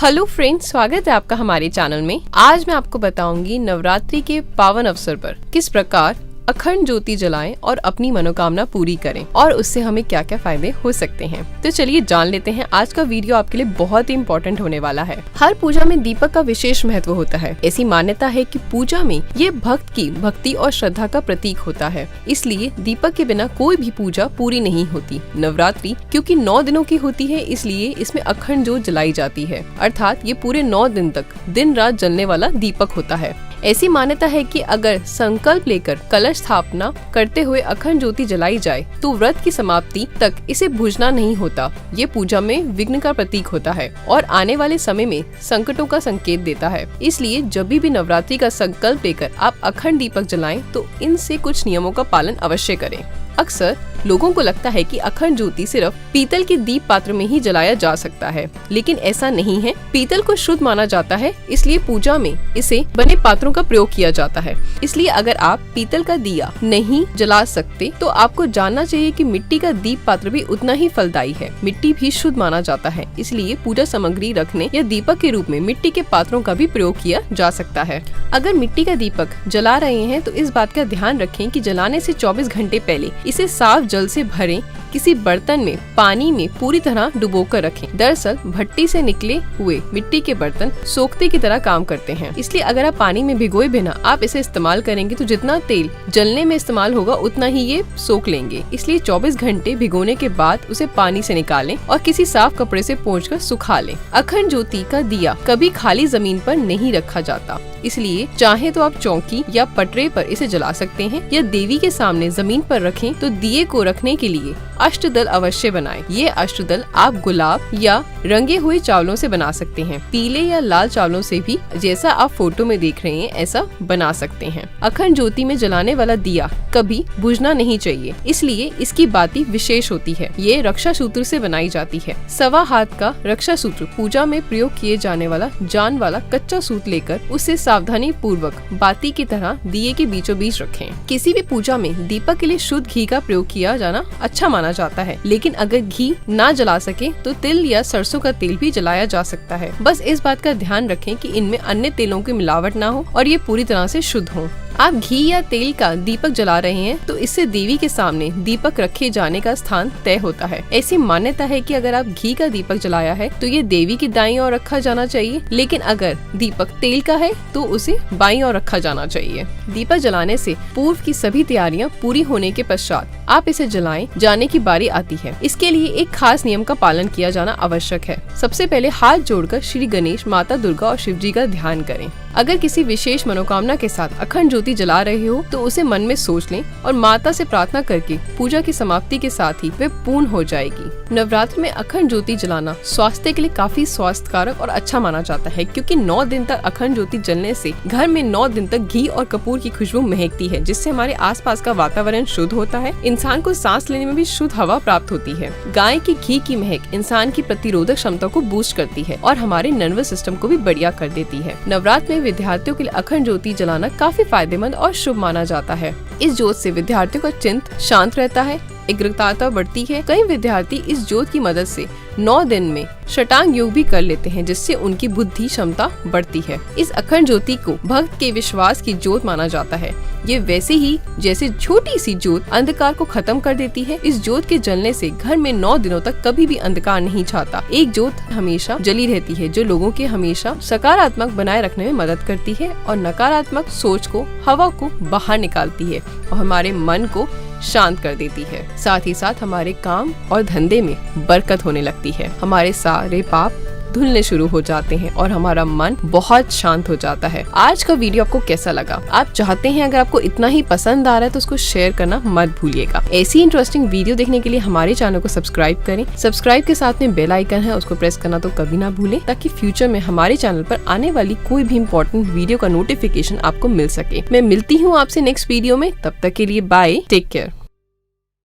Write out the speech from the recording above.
Hello friends, स्वागत है आपका हमारे चैनल में। आज मैं आपको बताऊंगी नवरात्रि के पावन अवसर पर किस प्रकार अखंड ज्योति जलाएं और अपनी मनोकामना पूरी करें और उससे हमें क्या क्या फायदे हो सकते हैं। तो चलिए जान लेते हैं। आज का वीडियो आपके लिए बहुत ही इम्पोर्टेंट होने वाला है। हर पूजा में दीपक का विशेष महत्व होता है। ऐसी मान्यता है कि पूजा में ये भक्त की भक्ति और श्रद्धा का प्रतीक होता है, इसलिए दीपक के बिना कोई भी पूजा पूरी नहीं होती। नवरात्रि क्योंकि 9 दिनों की होती है, इसलिए इसमें अखंड ज्योत जलाई जाती है, अर्थात ये पूरे 9 दिन तक दिन रात जलने वाला दीपक होता है। ऐसी मान्यता है कि अगर संकल्प लेकर कलश स्थापना करते हुए अखंड ज्योति जलाई जाए तो व्रत की समाप्ति तक इसे बुझना नहीं होता। ये पूजा में विघ्न का प्रतीक होता है और आने वाले समय में संकटों का संकेत देता है। इसलिए जब भी नवरात्रि का संकल्प लेकर आप अखंड दीपक जलाएं तो इनसे कुछ नियमों का पालन अवश्य करें। अक्सर लोगों को लगता है कि अखंड ज्योति सिर्फ पीतल के दीप पात्र में ही जलाया जा सकता है, लेकिन ऐसा नहीं है। पीतल को शुद्ध माना जाता है, इसलिए पूजा में इसे बने पात्रों का प्रयोग किया जाता है। इसलिए अगर आप पीतल का दिया नहीं जला सकते तो आपको जानना चाहिए कि मिट्टी का दीप पात्र भी उतना ही फलदायी है। मिट्टी भी शुद्ध माना जाता है, इसलिए पूजा सामग्री रखने या दीपक के रूप में मिट्टी के पात्रों का भी प्रयोग किया जा सकता है। अगर मिट्टी का दीपक जला रहे हैं तो इस बात का ध्यान रखें कि जलाने से 24 घंटे पहले इसे साफ जल से भरें। किसी बर्तन में पानी में पूरी तरह डुबोकर रखें। दरअसल भट्टी से निकले हुए मिट्टी के बर्तन सोखते की तरह काम करते हैं, इसलिए अगर आप पानी में भिगोए बिना आप इसे इस्तेमाल करेंगे तो जितना तेल जलने में इस्तेमाल होगा उतना ही ये सोख लेंगे। इसलिए 24 घंटे भिगोने के बाद उसे पानी से निकालें और किसी साफ कपड़े से पोंछकर सुखा लें। अखंड ज्योति का दिया कभी खाली जमीन पर नहीं रखा जाता, इसलिए चाहे तो आप चौकी या पटरे पर इसे जला सकते हैं या देवी के सामने जमीन पर रखें। तो दिए को रखने के लिए अष्टदल अवश्य बनाएं। ये अष्टदल आप गुलाब या रंगे हुए चावलों से बना सकते हैं। पीले या लाल चावलों से भी, जैसा आप फोटो में देख रहे हैं, ऐसा बना सकते हैं। अखंड ज्योति में जलाने वाला दिया कभी बुझना नहीं चाहिए, इसलिए इसकी बाती विशेष होती है। ये रक्षा सूत्र से बनाई जाती है। 1.25 हाथ का रक्षा सूत्र पूजा में प्रयोग किए जाने वाला जान वाला कच्चा सूत लेकर उसे सावधानी पूर्वक बाती की तरह दिए के बीचों बीच रखें। किसी भी पूजा में दीपक के लिए शुद्ध घी का प्रयोग किया जाना अच्छा माना जाता है, लेकिन अगर घी ना जला सके तो तिल या सरसों का तेल भी जलाया जा सकता है। बस इस बात का ध्यान रखें कि इनमें अन्य तेलों की मिलावट ना हो और ये पूरी तरह से शुद्ध हो। आप घी या तेल का दीपक जला रहे हैं तो इससे देवी के सामने दीपक रखे जाने का स्थान तय होता है। ऐसी मान्यता है कि अगर आप घी का दीपक जलाया है तो ये देवी की दाईं ओर रखा जाना चाहिए, लेकिन अगर दीपक तेल का है तो उसे बाईं ओर रखा जाना चाहिए। दीपक जलाने से पूर्व की सभी तैयारियां पूरी होने के पश्चात आप इसे जलाएं जाने की बारी आती है। इसके लिए एक खास नियम का पालन किया जाना आवश्यक है। सबसे पहले हाथ जोड़कर श्री गणेश, माता दुर्गा और शिव जी का ध्यान करें। अगर किसी विशेष मनोकामना के साथ अखंड ज्योति जला रहे हो तो उसे मन में सोच लें और माता से प्रार्थना करके पूजा की समाप्ति के साथ ही वे पूर्ण हो जाएगी। नवरात्र में अखंड ज्योति जलाना स्वास्थ्य के लिए काफी स्वास्थ्यकारक और अच्छा माना जाता है, क्योंकि 9 दिन तक अखंड ज्योति जलने से घर में 9 दिन तक घी और कपूर की खुशबू महकती है, जिससे हमारे आसपास का वातावरण शुद्ध होता है। इंसान को सांस लेने में भी शुद्ध हवा प्राप्त होती है। गाय की घी की महक इंसान की प्रतिरोधक क्षमता को बूस्ट करती है और हमारे नर्वस सिस्टम को भी बढ़िया कर देती है। नवरात्र में विद्यार्थियों के लिए अखंड ज्योति जलाना काफी फायदेमंद और शुभ माना जाता है। इस ज्योत से विद्यार्थियों का चित्त शांत रहता है, एकाग्रता बढ़ती है। कई विद्यार्थी इस ज्योत की मदद से 9 दिन में शटांग योग भी कर लेते हैं, जिससे उनकी बुद्धि क्षमता बढ़ती है। इस अखंड ज्योति को भक्त के विश्वास की ज्योत माना जाता है। ये वैसे ही जैसे छोटी सी ज्योत अंधकार को खत्म कर देती है। इस ज्योत के जलने से घर में 9 दिनों तक कभी भी अंधकार नहीं छाता। एक ज्योत हमेशा जली रहती है, जो लोगों के हमेशा सकारात्मक बनाए रखने में मदद करती है और नकारात्मक सोच को, हवा को बाहर निकालती है और हमारे मन को शांत कर देती है। साथ ही साथ हमारे काम और धंधे में बरकत होने लगती है। हमारे सारे पाप धुलने शुरू हो जाते हैं और हमारा मन बहुत शांत हो जाता है। आज का वीडियो आपको कैसा लगा? आप चाहते हैं अगर आपको इतना ही पसंद आ रहा है तो उसको शेयर करना मत भूलिएगा। ऐसी इंटरेस्टिंग वीडियो देखने के लिए हमारे चैनल को सब्सक्राइब करें। सब्सक्राइब के साथ में बेल आइकन है, उसको प्रेस करना तो कभी ना भूलें, ताकि फ्यूचर में हमारे चैनल पर आने वाली कोई भी इम्पोर्टेंट वीडियो का नोटिफिकेशन आपको मिल सके। मैं मिलती हूँ आपसे नेक्स्ट वीडियो में, तब तक के लिए बाय, टेक केयर।